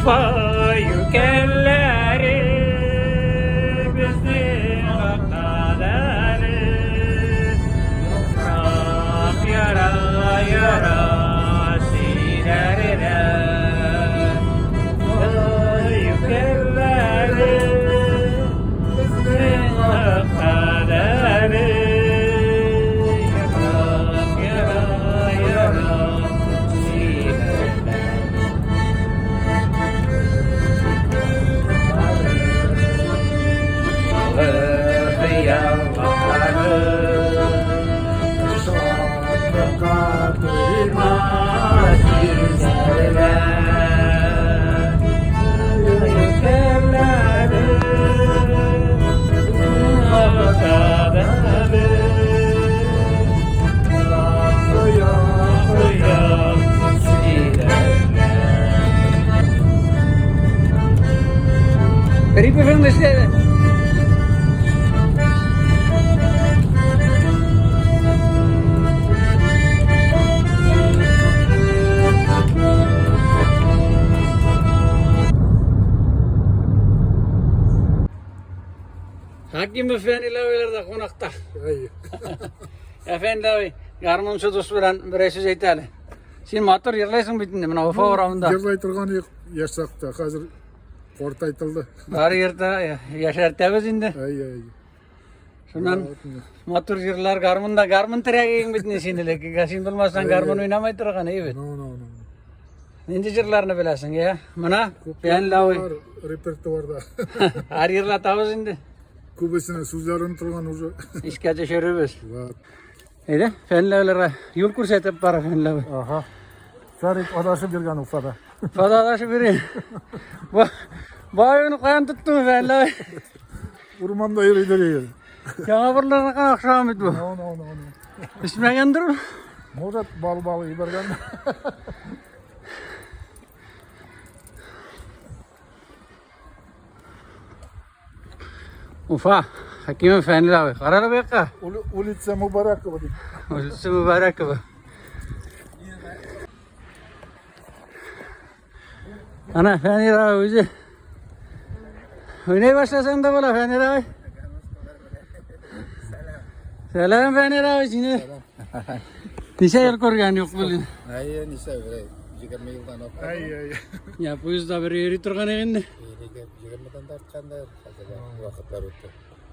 Ufa yükelleri bizi kadarı Rab yara yara silerine yükelleri bizi kadarı Rab yara yara silerine Garip efendim işte. Hakim efendi lavelarda konakta. Efendi lavi, garmınçı dost bilen bir söz aytali. Sen motor yırlaysın bitinde mına ofa oramında. Yırlay turgan yaşakta, hazır orta aytıldı. Bari yırta yaşartabız indi. Ay. Şundan motor yırlar garmın tiragin bitinde sendilek. Sen bilmezsen garmın oynamay turgan evet. No. Nince yırlarını bilesin ya. Mına ben lavi. Repertuarda. Her yırlatabız indi. Kubesine suzların turgan ucu. İşkence şerübüz. Var. Eyde, fen lavlara yol kursetip para fen lavi. Aha. Sarik adaşı birgan ufada. Fadadaşı biri. Bayını kayan tuttum fen lavi. Urmanda yürüydü. Yana buralarına kan akşam et bu. No. İsmeyendir mi? Modat bal ibergan. Ufa, Hakim fen lavi. Karara beka. Ulitsa mübarek bu. Ulsu mübarek bu. Ana fen lavi ucu. Oynay başlasan da bana fen lavi. Selam fen lavi seni. Nişe yer korgan yok bilin. Ay nisa böyle 20 yıldan ötürü. Ay. Ya bu yüzden bir yeri turgan eginde. 20'den tartqanda vaqtlar o'tdi.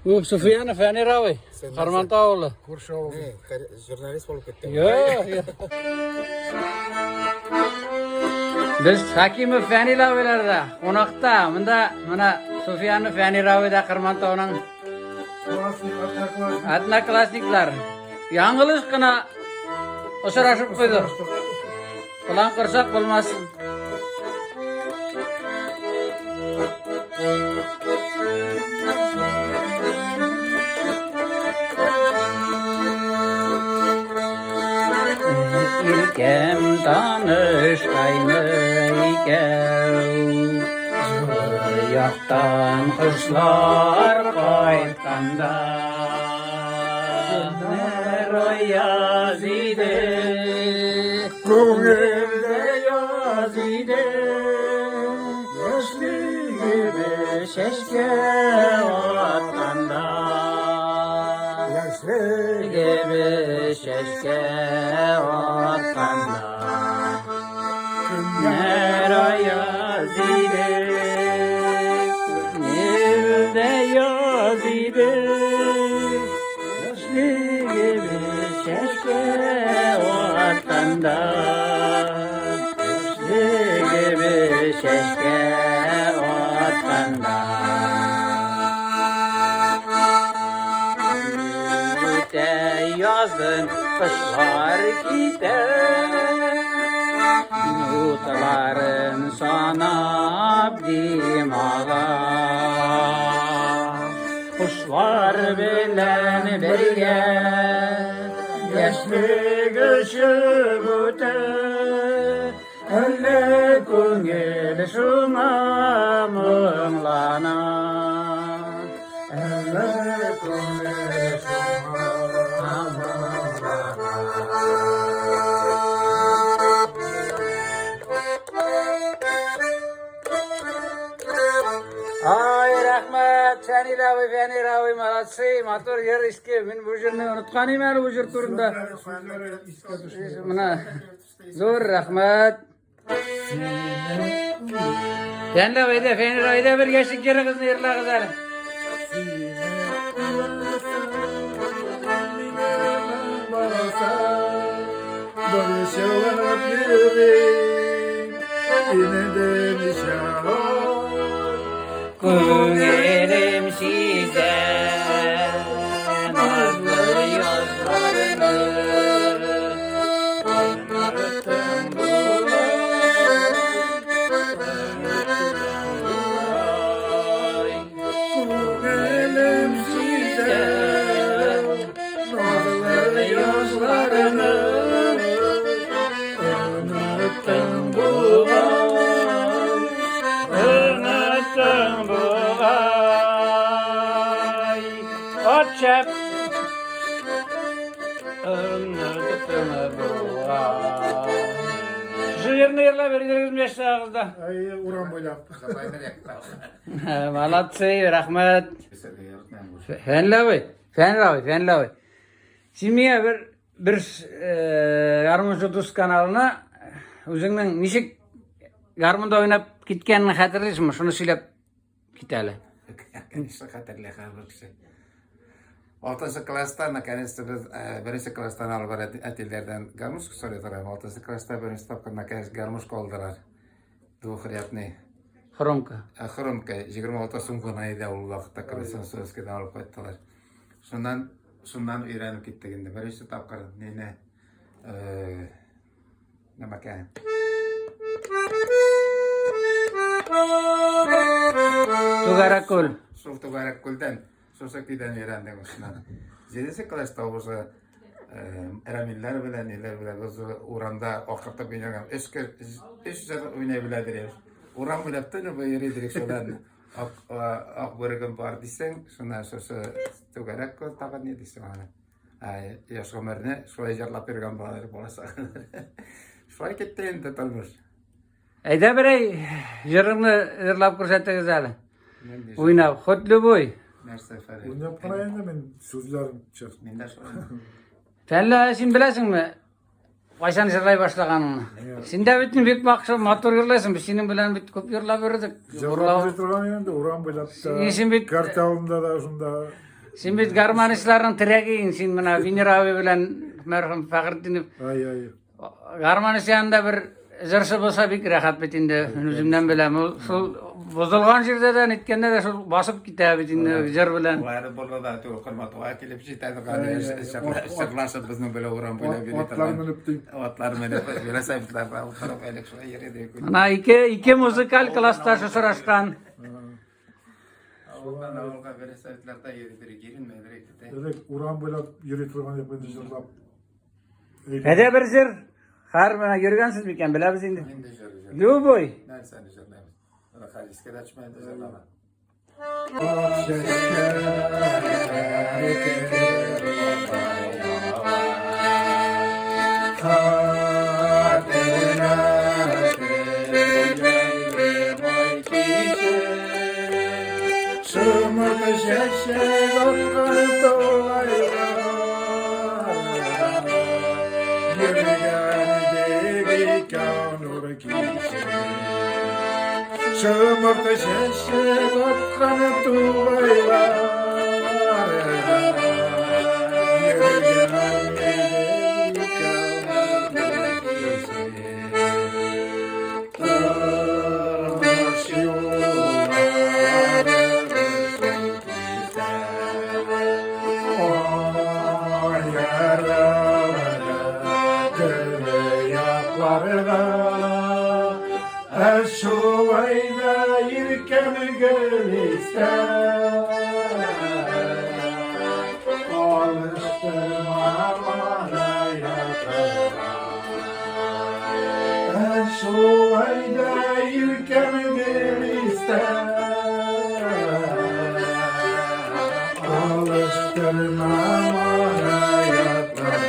Bu Sufyan Fani Ravi. Karmanta oğlu. Kurşov. Jurnalist bo'lib ketdim. Yo. Biz Hakim Fani Ravilarda qonaqda mana Sufyan Fani Ravi'da Karmanta onun adna klasiklar. Yanılışqına Osarashib qo'ydi. Ulan qirsoq bo'lmasin. İlkem tanıştayını ikev Yaktan kuşlar kaytkanda Nero yazide Gönülde yazide Yaşlı gibi şeşke atkanda Yaşlı gibi şeşke atkanda Nero yazide Gönülde yazide Yaşlı gibi şeşke atkanda Yaşlı gibi şeşke atkanda Yazın kışlar gider Nutların sana dimağa Kuşlar bilen birge Yaşlı göçüp öter Elle köngül şuna mığlanar Elle köngül şuna mığlanar Fani Ravi malatsi motor yer iske men bu yerni unutganim hali bu yer turunda. Mana zo'r rahmat. Fani Ravi'de bir geçik yeri kızını yerler kızarım. Kulerim size nazlı yazlarını anlattım Kulerim size nazlı yazlarını anlattım bu Çep Şu yerine yerler veririz mi yaşlarınızda? Ay uğran boylap. Malatsi, rahmet. Fenlavi. Şimdi bir Garmon Dost kanalına özüңнің nişik Garmonda oynap gitkenini hatırlıyorsun mu? Şunu söylep giteli. Конечно, hatırlayacağım bir şey. 6. klasda наконец-то biz 1. klasdan alıp atillerden garmushka so'raydilar. 6. klasda 1. topqir наконец garmushka oldilar. Duhuriyatni. Xromka 26 so'mga ayda u vaqtda Krasan So'skidan olib qo'ydilar. Shundan o'rganib ketdik endi. 1. topqir nima ekan? Tugarakul. Shu Tugarakuldan So'skidan o'rgandim shundan. 7. klasda o'zi Eramiller bilan neler bilan o'zi o'ramda oqibda o'ynagan. Ish o'ynay biladilar. O'ram bilabdi bu yerga direkt shularni. Oq bo'ragim bor desang, shundan so'sa Tugarakul taqat ne desam ana. Yosh Umarni shulay jarlab bergan bo'lasa. Shulay ketdi endi turmush. Ayda biray yig'ini yig'lab ko'rsatdingiz hali. O'ynab, xuddi bo'y. Narsa farq. Oynab qarayanda men so'zlarim chiq. Menda shu. Senla sen bilasingmi? Qachon yig'lay boshlaganingni? Senda bütün bek baxshi motor yig'laysan, biz sening bilan bit ko'p yig'lab berdik. Javob turgan endi uğran boylap da. Kartavunda da shunda. Sen bit garmanistlarning tiraging, sen mana Veneravi bilan marhum Faxriddinov. Ay. Garmanistanda bir Zırsı bolsa bir rahat bitinde özümden bilen sul bozulgan yerden etkende de sul basıp gitar bitinde jır bilen. Var bolada to qilmat va kelib jetadi qani sirlashib bizni bilan o'ram bilan otlar minib velosipedlar qarab aylik shu yerda. Ana iki musikal klassda şu sırastan. Ondan avvalga velosipedlarda yerdir girinmeydir. Demek uğran boylap yürü turgan yapınca jırlap. Hede bir jır. Har mana yurgansiz mikan bilamiz endi. Luboy. Narsani jırlaymiz. Mana xaliska açmaydi jırlama. Şımırtı şeşir atkanı tuğaylar Şuvayla yirkemi gölisten alıştırma bana yatar Şuvayla yirkemi gölisten alıştırma bana yatar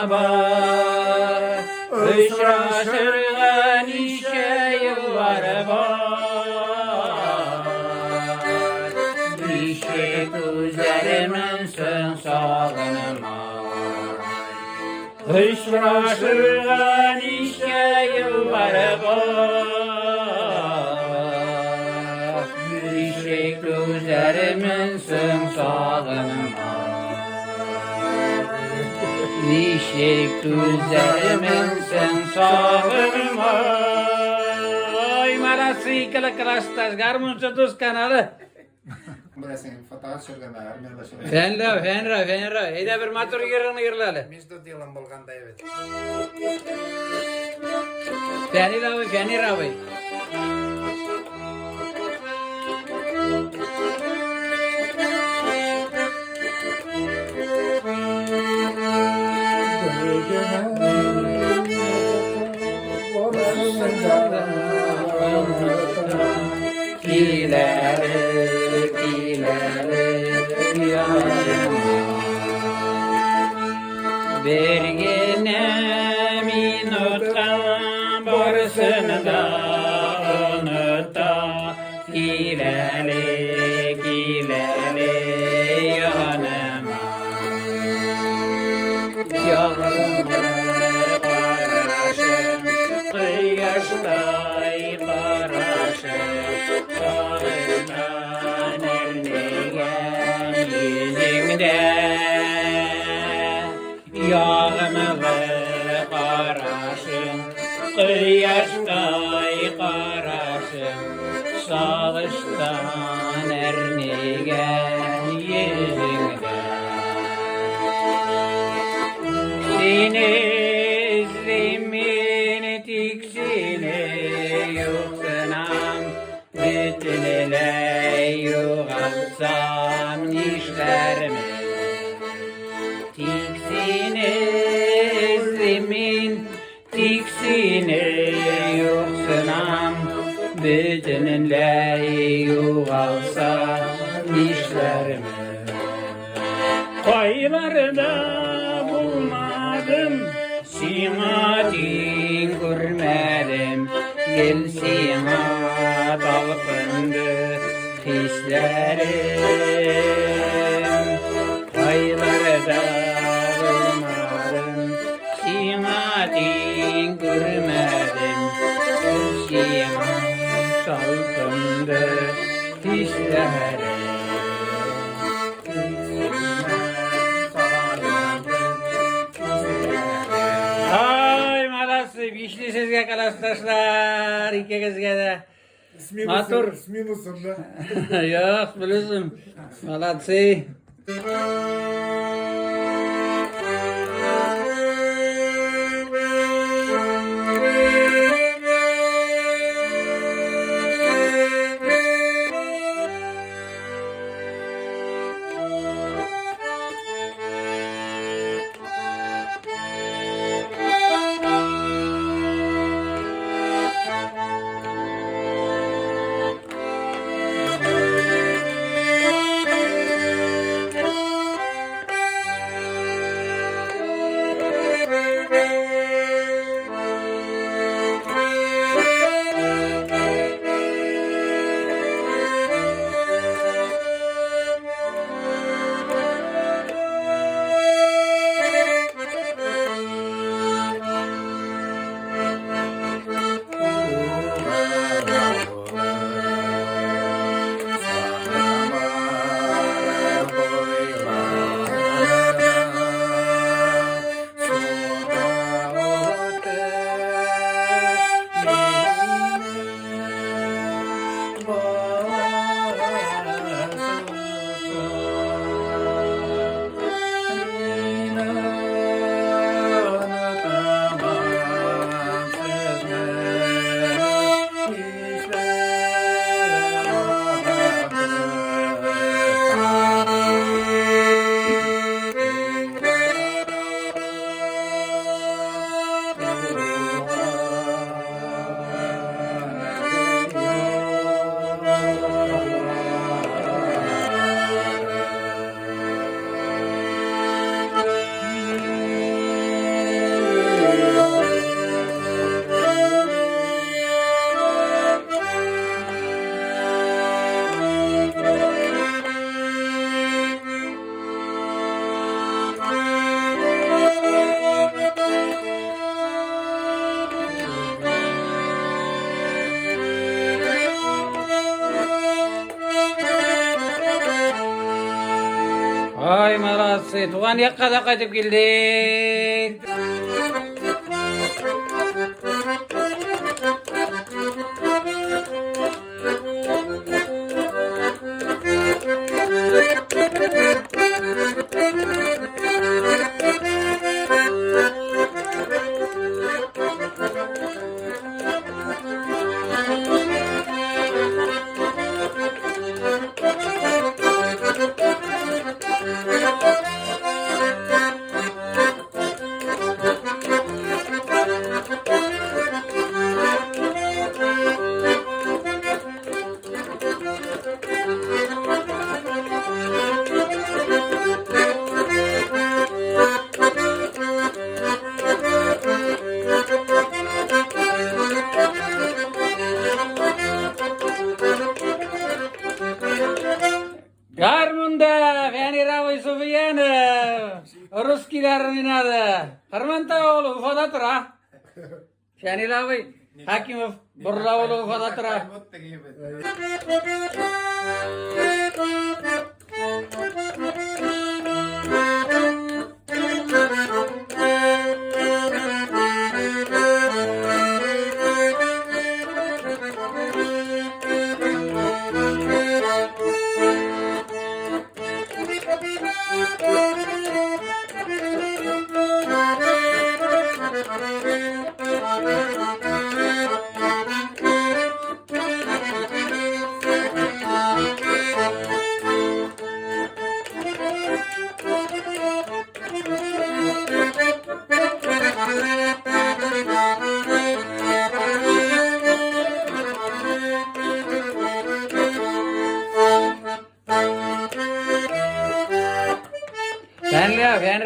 var. Uçraşırgan işe yılları var. İşe gözlerimin sen sağlığıma. Uçraşırgan işe yılları var. İşe gözlerimin sen sağlığıma. Nişek gözlerimin sen sağlığıma. Ay marası ikala klastas garmunca dost kanalı. Burası fotoğraf çekildi. Armiyada Fenra. Eyda bir motor yerini girlali. Biz de diyelim bulganda evet. Fenir abi. Bergene minuttan barısını da unuta. Kilele yanıma. Yanıma karışım, kıyaştay karışım. Sağından erneğen yüzünde. Yağmurlu karışım, kıyaştay karışım. Sağıştan erneğen yüzünde. Seni izlemin tiksine yoksunam. Bütünüyle yoğalsam nişlerimi. Tiksine izlemin tiksine yoksunam. Bütünüyle yoğalsam nişlerimi. Koylarda bulmadım, simatin görmedim. Gel sima talpındı hislerim. Koylarda bulmadım, simatin görmedim. Gel sima talpındı hislerim. Ay malası, bişli sizge kalasdaşlar, ikegizge de. Matur. İsminusun da. Yok, biliyorsun. Malatsi. Yaxşı, tuğan yakka da qaytıp geldik. Garmunda, yani Ravoy Sofiyanov. Ruskilerin inadı. Kırmantaoğlu Ufa'da dur ha. Yani Ravoy Hakimov Burlaoğlu Ufa'da dur ha.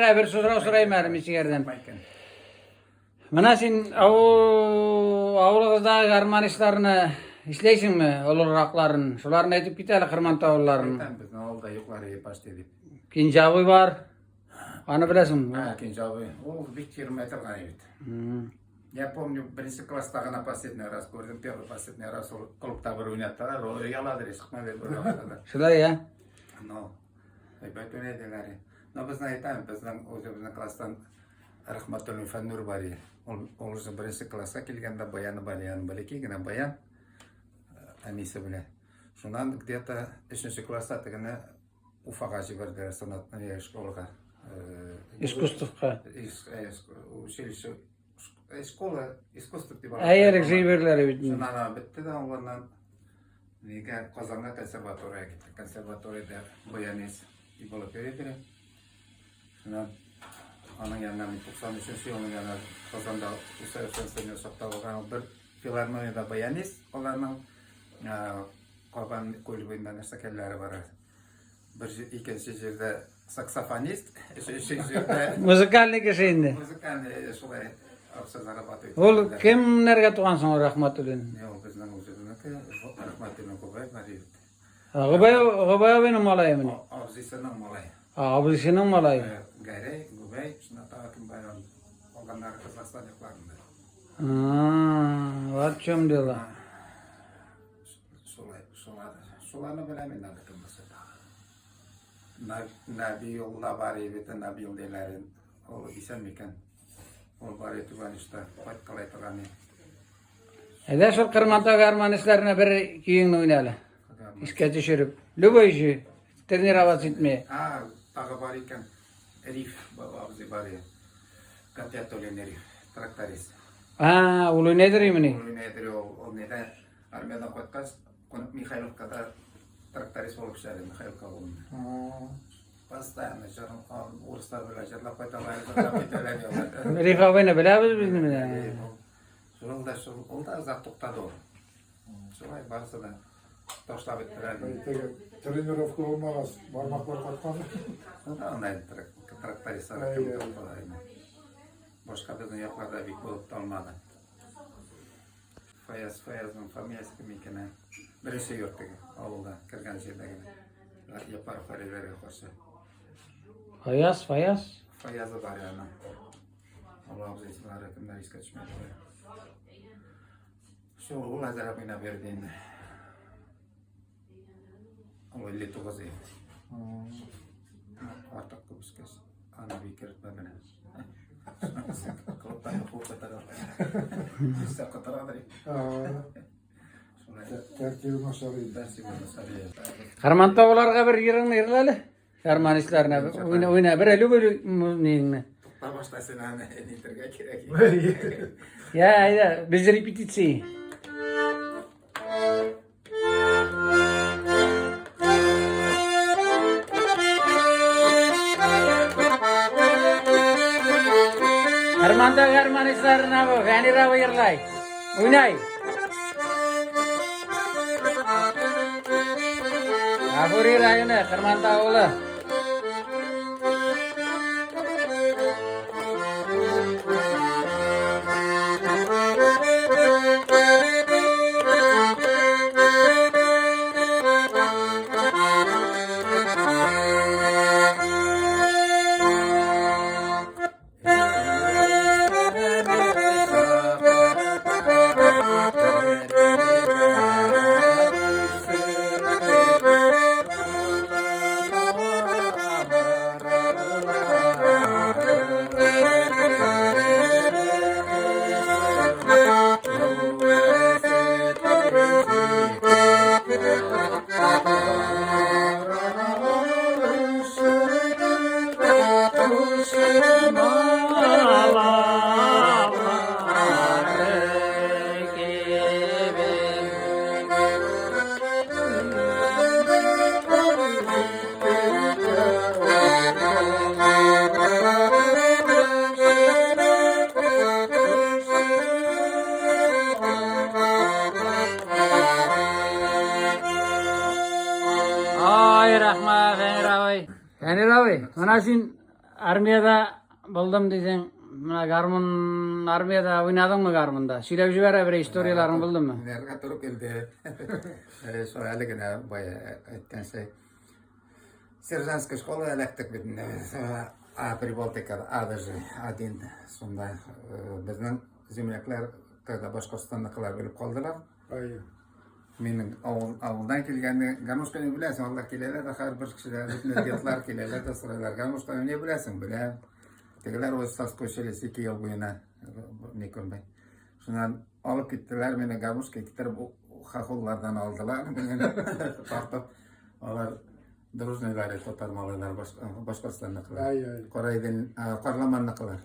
Ben bir soru sorayım yarım içeriden. Mana sen avulgızda garman işlerini işleysin mi? Olurrakların, şularını etip giteli Kırmantaoğulların. Bizden olda yukarıya başladık. Kincavi var. Anı bilesin. Ha, Кинжалы. Ол 20 метр ғана еді. Я помню, бірінші класстағына последний раз көрдім, первый последний раз ол клубта бір ойнаттылар, ол ұялады, шықмады бір уақытта. Şulay ya. Но, ойбай ойнадылар. Но біздің айтамын, біздің класстан Рахматуллин Фаннур бар еді. Ол уже бірінші классқа келгенде баяны бар, яны бәлекей гына баян, әнесі біле. Шунан где-то 3-ші класста тігіні Уфаға жіберді, санатный школға. İskustufka. Училище, школа искусств деп Әйерік жейберлері бітін. Шунан бітті да, олардан неге Қазанға консерватория кетті. Консерваторияда баянез и болып береді. Шунан аның yanına 93 жылдың yanına Қазанда усовершенствование сақтап алған бір филармонияда баянез, оларның қалған көлігінде нәрсе келлері бар. İkinci жерде саксофонист, üçüncü жерде Müzikallik işinde. музыкальный şulay aksa зарабатывает. Ol kimlerge tuğansın o Rahmatullin? Ne o bizden ucuzunaki Rahmatullin Kubay var idi. Gıbaya benim malayım mı? Avzisinin malay. Abisinin malayı. Gayre Kubay şuna takım bayan olanlar Kazakistan yaklarında. Var çöm diyorlar. Şularını bilemeyin anlatım mesela. Nabiyullah var idi, Nabiyul deylerin. O isen miken. O var idi ben işte patkalay tağını. Ede şol Kırmantau garman işlerine bir kiyin oynalı. İşke düşürüp. Lüboycu. Treniravaz etmeye. Ha, tağı var iken Elif babamızı var ya. Katyat olan Elif, traktarist. Ulu nedir imini? Ulu nedir o neden Armyadan koytkas, Mikhailovka'da traktarist olup şerdi, Mikhailovka olundu. Постоянно жарым, орыстар böyle жарлап айталар, Rifavayna bilabız bizim de. Ол да ұзақ тоқтады ол. Солай барысы да таштап еттілер. Тренировка болмағас, бармақлар қатқан. Ондай трактористтар кім тоқтады. Башқа біздің яқларда бек болып та алмады. Фаяздың фамилиясы кім екені бірінші йорттығы ауылда кірген жердегі. Япар Фарилерге қосы. Fayaz. Fayazı var yani. Allah'ımız isimleri kimler iske düşmedi. Şu ula zarabına verdiğinde. O 59 yıl. Artık kıbrıskes. Ana bir kere ben. Kılıktan hukuk katarar. İşte katarar. Tertibi maşalıydı. Dersi böyle sarıyor. Harman tağlarga bir yerini yerlali. Harmanistlarına oyna bir eli böyle neyinle. Başlasın hani nitrge gerek. Ya hayda biz repetisiyi. Harmanistlarına bu Venira bu yerlay. Oynay. Afuri rayına Harmanta oğlu. Ay rahmat Veniravi. Veniravi, mana sen armiyada buldum desen, mana garmon armiyada oynadın mı garmonda? Söylep jibere bir historiyalarını buldun mu? Nereye turup geldi? Soyaligine baya etkense. Сержантская школа электrik битин. Прибалтикада адажы один сонда біздің землякlar когда Башқұртстандықылар біліп қалдылар. Менің ауылдан келгенде гармошканы білесің, олар келелер, har bir kişiler, детлар келелер de сұрайлар, гармошканы не білесің? Білем. Тегілер өз Саскөй шелесі 2 yıl бойына не көрмей. Шынан алып кеттілер, мені гармошка кетіріп хахулlardan aldılar. Тартып, олар дружныйлар, тотармалылар, Башқұртстандықылар. Qoraydan, Qarlamanlıqlar.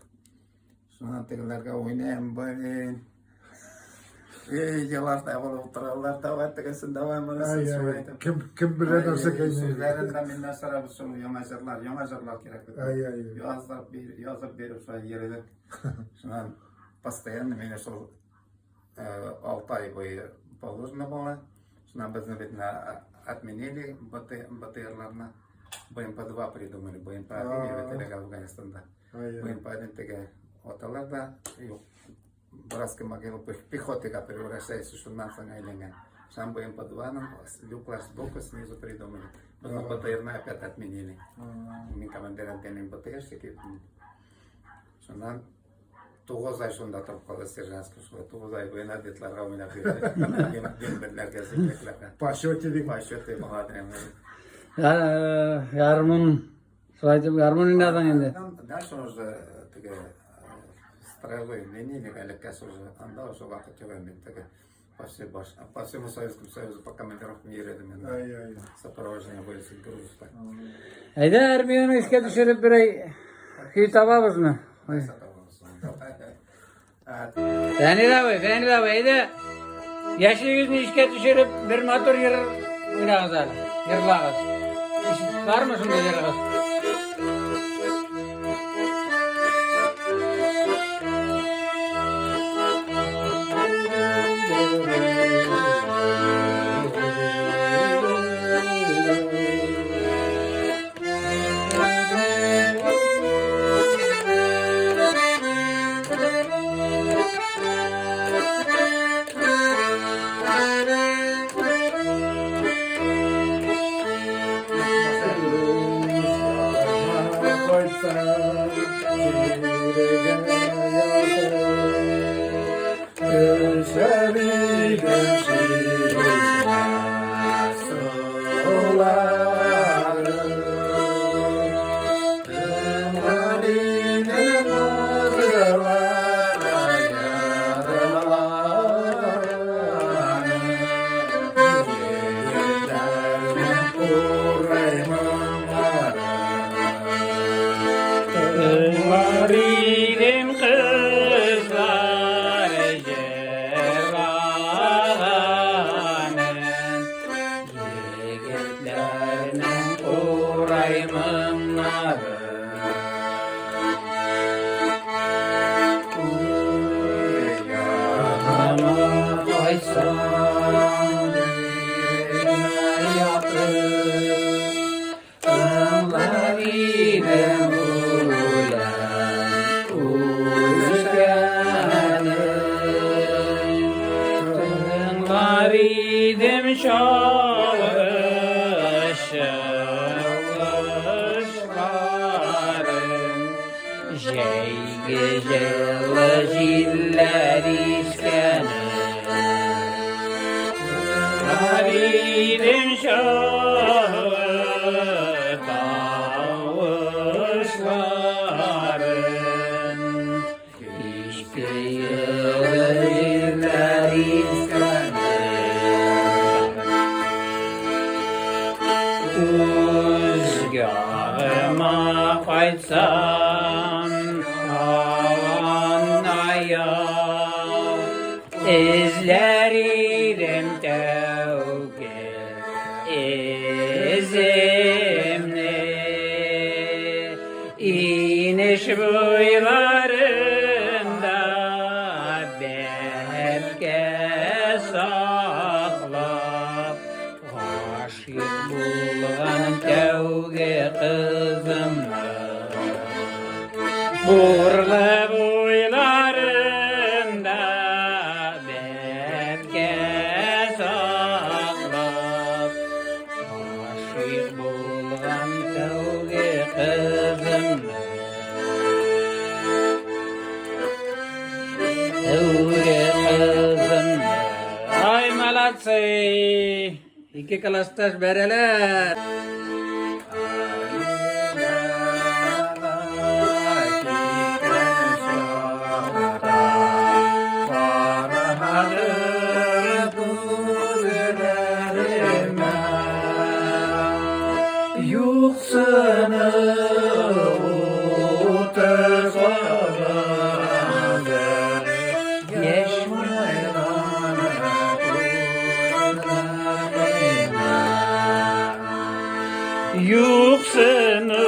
Şundan tegillerge oynayayım böyle. Yıllarda olup oturarlar, davet tegesin, devamını söyleydim. Kim bilen olsa kendini. Sözlerinden mindən sonra bu sonu yamacırlar gerek. Yazıp verip sonra yerilir. Şundan постоянно meni sol 6 ay boyu положено было. Şundan bizim видно отменили БТР'larına. БМП-2 придумали, БМП-1 evet Afganistan'da. БМП-1 tege otalar da yok. Братская могила пехотика превращается, шунdan sonra aylangan. Сам БМП-2'ның люклар сбоку снизу придумали. Потом БТР'ны опять отменили. Мен командир отдельный БТР секет. Шунdan 9 ay şunda тұрып қалды сержантский школа. 9 ay бойына детларға ойнап берді. Дембірлерге зеклеклерге. По счете дейін. По счете молодым. Гармон, söyleydim garmon oynadan endi. Дальше уже тіге строевой линейник элеккесі уже анда уже вақыт жоқ енді тіге по всему Советскому Союзу по командировкам ередім енді. Сопровождение войск грузовка. Ayda armiyani ishga tushirib bir ay kuy topamizmi? Veniravi, ayda yashligingizni ishga tushirib bir motor yer o'ynag'iz hali, yerlag'iz. Barmi shunday yerlag'iz? Aridim çalışlarım Şey geceli ziller iskanım Aridim çalışlarım İşte yıllar iskanım Uzgahıma kaytsam havanaya İzlerim tevke izimni İniş boylarında belge saklap Aşık bulgan tevge kızımla Burla boylarında belge saklap Aşık bulgan tevge kızımla Tevge kızımla Ay malatsi İki klastas bereler. Yuksana Yuksana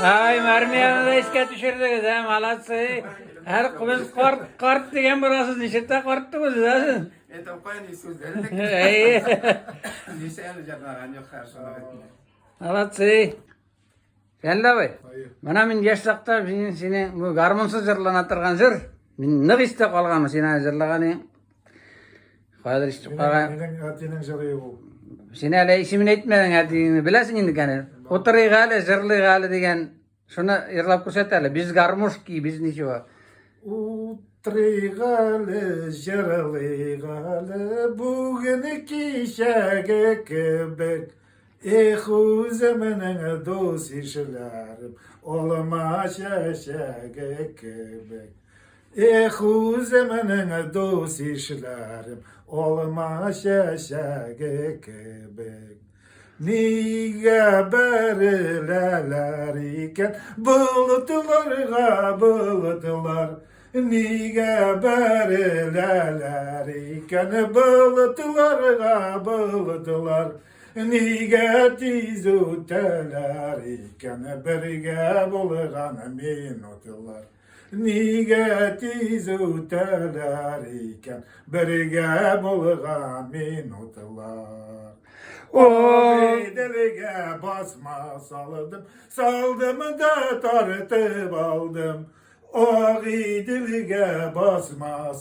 Ay mermiyanı da iske düşürdünüz ha malatsı. Her biz kart diyen burası nişitte karttınız ha. To'payni so'zladik. İyi. Nishani jarlagan yo'q qarshini. Malatsı. Sen de bey. Hayır. Mana men yaşlakta seni bu garmonsuz jırlanatırgan jır. Men nık iste kalganım seni jırlagany. Hazır işte kalgan. Menin atinin jırığı bu. Seni hele ismini etmeden adını bilesin indi gane. Oturuy gale, jırlı gale degen şunu yırlap көрсөтелі. Biz garmuş ki biz nişi var. Utrıgalı, jırılıgalı, bugün kişege kebek. Ehu zeminin dost işlerim, olma şeşege kebek. Ehu zeminin dost işlerim, olma şeşege kebek. Niye beriler iken bulutlarga bulutlar. Niye beriler iken bulutlarga bulutlar. Niye tiz öteler iken birge bulgan minutlar. Niye tiz öteler iken birge bulgan minutlar. Dilge basma saldım da tartıp aldım. Dilge basma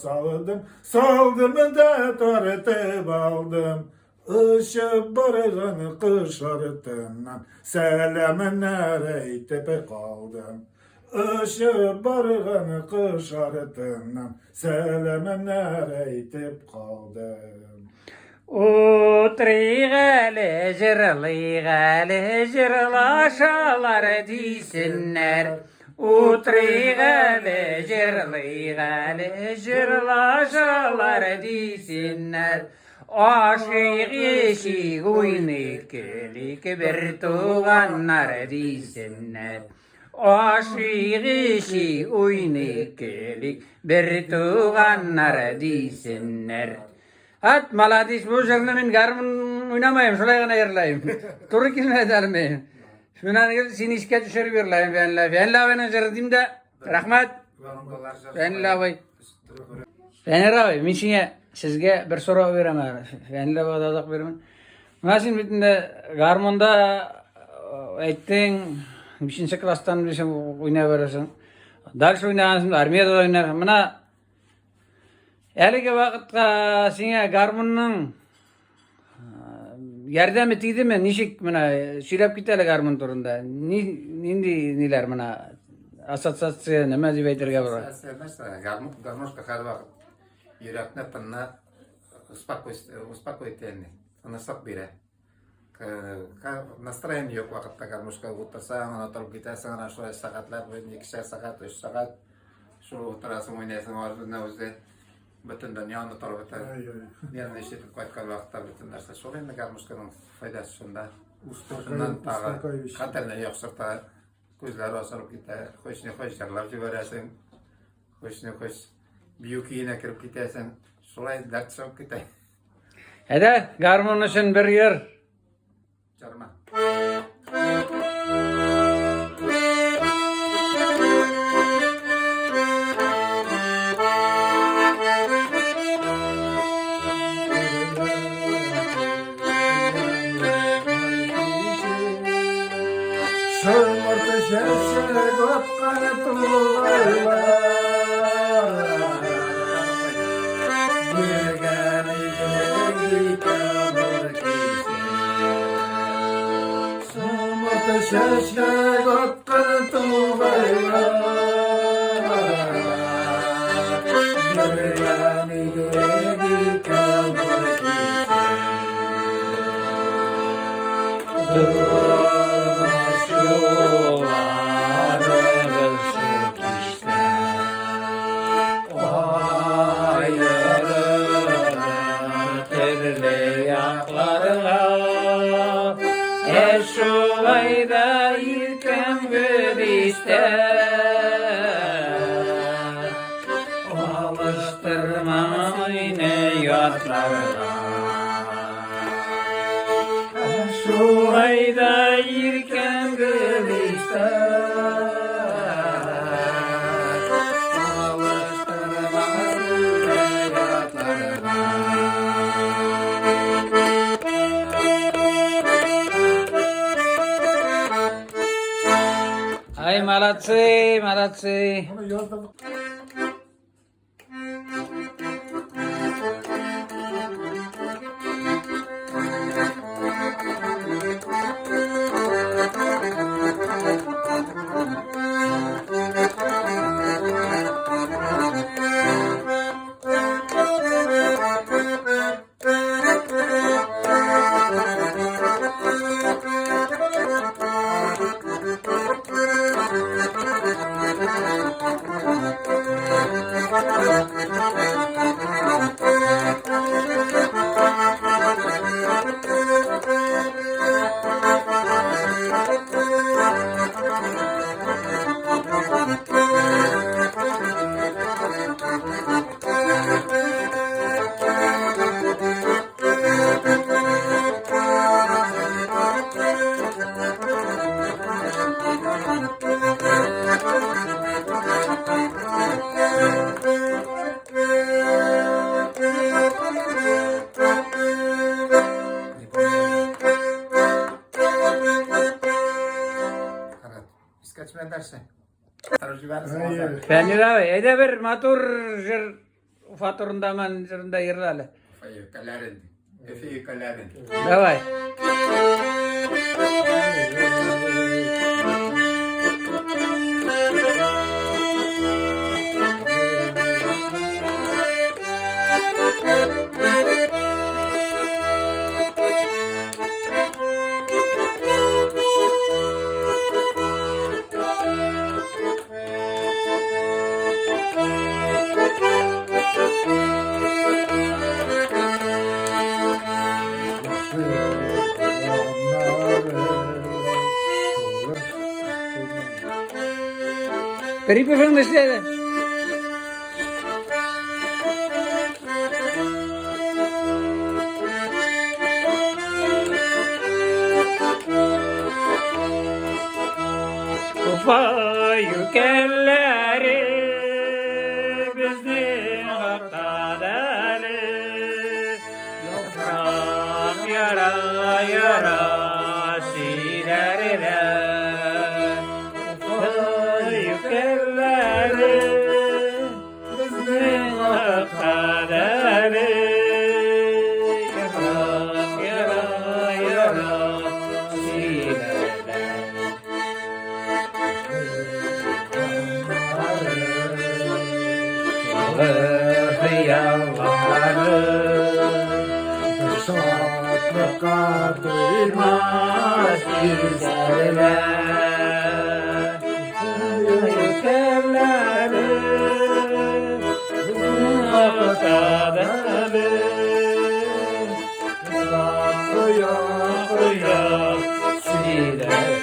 saldım da tartıp aldım. Işıp barığın kış artından selamlar eytip kaldım. Işıp barığın kış artından selamlar eytip kaldım. Utriğale jırlıyğale jırlaşalar desinler. Utriğale jırlıyğale jırlaşalar desinler. Aşık eşik oynakelik bir tuğanlar desinler. Aşık eşik oynakelik bir tuğanlar desinler. At maladis bu jırını min garmın oynamayayım, şolay gana yerlayım. Turu kilme edelim. Şunan seni işke düşürüp yerlayım benle. Benle benim jırdım da, rahmat. Benle bay. Benle bay, min şine sizge bir soru veremem. Benle bay dadak veremem. Nasıl bitinde garmonda ettin, birinci klastan bir şey oynayıverirsin. Ders oynayansın, armiyada da oynayarsın. Buna Әлігі вақытқа сеңе гармонның ярдәмі тиді ме? Нешік мына сөйлеп кетелі гармон турында? Нендей нелер мына ассоциация неме деп әйтергә бар? Гармошка һәр вакыт йөрәкне тынны успокойтенне, тыныслык бирә. Настроение юк вакытта гармошка утырсаң, ана торып китәсең, ана шулай сәгатьләр, 2 сәгать, 3 сәгать шул утырасың, уйнайсың, арзына үзе. Bütün dünyanı tarafı yerine işitip kayıtkal vakitte bütün derse sol endi garmuşkanın faydası şunda. Şundan tağı katerine yoksırta gözleri asılıp gitte, hoşunu hoş yarlar ciberesin, hoşunu hoş büyük yine kirip gitesin, şolay dert çok gitte. Hadi garmon için bir yer. Çarma. Şömürtü şevşek otkanı tuğaylar. Yürgeni gitabır kesin. Şömürtü şevşek otkanı tuğaylar. Yürgeni gitabır kesin. Şulayda ilkem gülüşte alıştırma yine yatlarına. Şulayda ilkem gülüşte alıştırma yine yatlarına. Ay malatsy, malatsy. Onu yazdım. İskeçmen derse. Fenira ede bir matur jır faturundaman jırında yırlalı. Kalerin. Efi kalerin. Davay. Bir fırın istedi. Ufa yükelleri bizning haqdali Yoprak yara yara silerler Ufa yükelleri bizning haqdali Yoprak yara yara silerler Hıyarları Şatlıklar duymaz güzeller Yükerleri Akadalı Kıya Kıya silerler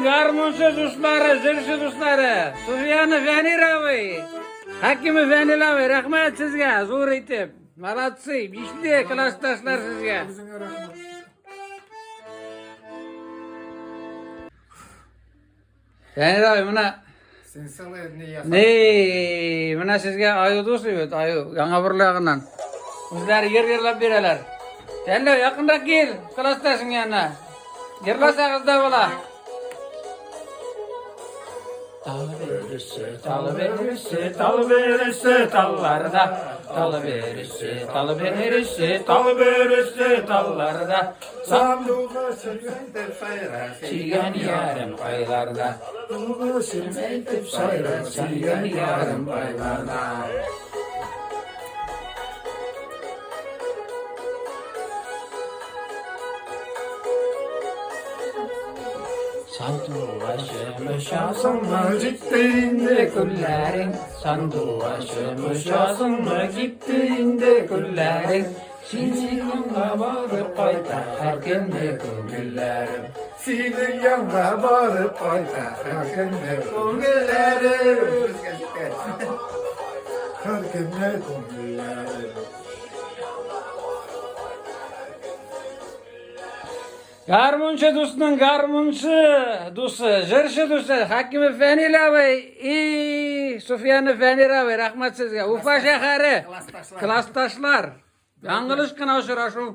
Garmuncu dostları, zirşi dostları, Sufyan Fenirovi, Hakim Fenirovi, rahmet sizge, zo'r etib, malatsi, bishli klassdoshlar sizga. Fenirovi, mana mana sizga ayu do'st ayu, yangi birlig'idan. O'zlari yerlab beralar. Senlar yaqinroq kel, klassdoshing yana. Yerlasag'izda bo'la. Talı verirse tallarda tallarda Sanduğa sürüntüp sayrar Çiğen yarım paylarda Sürüntüp sayrar Çiğen yarım paylarda Sanduğa gittiğinde kullerin Sanduğa gittiğinde kullerin Şimdi yanına varıp kaytar her günde kullerim Senin yanına varıp ayta Herkende kongillerim Herkende kongiller Garmunchi do'stning garmunchi do'sti, jirshi do'sti, Hakim Fenirovi, Sufyan Fenirovi, rahmat sizga. Ufa shahari, klassdoshlar. Yanglishgina uchrashuv.